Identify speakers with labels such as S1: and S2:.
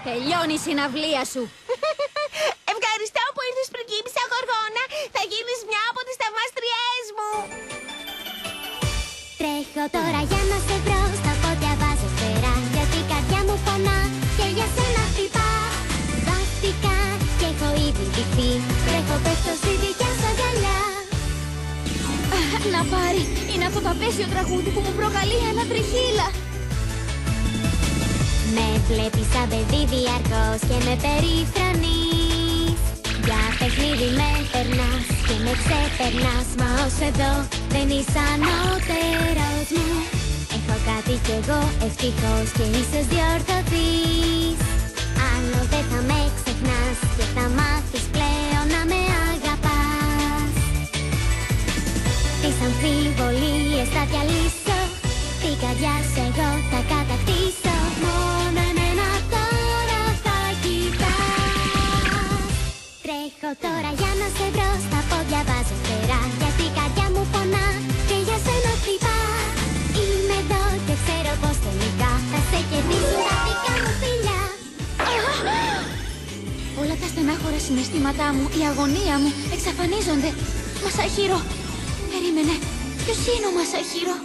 S1: Τελειώνει η συναυλία σου.
S2: Ευχαριστώ που ήρθες, πριγκίπισσα Γοργόνα. Θα γίνεις μια από τις θαυμάστριές μου.
S3: Τρέχω τώρα για να σε βρω, στα πόδια βάζω φτερά, γιατί η καρδιά μου πονά και για σένα χτυπά. Βάφτηκα και έχω ήδη ντυθεί, τρέχω πέφτω στη δικιά σου αγκαλιά.
S1: Να πάρει, είναι αυτό το απέσιο τραγούδι που μου προκαλεί ένα τριχύλα.
S3: Με βλέπεις σαν παιδί διαρκώς και με περιφρονείς. Για παιχνίδι με περνάς και με ξεπερνάς, μα ως εδώ δεν είσαι ανώτερος μου. Έχω κάτι κι εγώ ευτυχώς και ίσως διορθωθείς. Άλλο δεν θα με ξεχνάς και θα μάθεις πλέον να με αγαπάς. Τις αμφιβολίες θα διαλύσω, την καρδιά σου εγώ θα κατακτήσω. Μόνο εμένα τώρα θα κοιτάς. Τρέχω τώρα για να σε βρω, στα πόδια βάζω φτερά, γιατί η καρδιά μου πονά και για σένα χτυπά. Είμαι εδώ και ξέρω πως τελικά θα σε κερδίσουν τα δικά μου φιλιά.
S1: Όλα τα στενάχωρα συναισθήματά μου, η αγωνία μου εξαφανίζονται. Μασαχύρο, περίμενε. Ποιος είναι ο Μασαχύρο?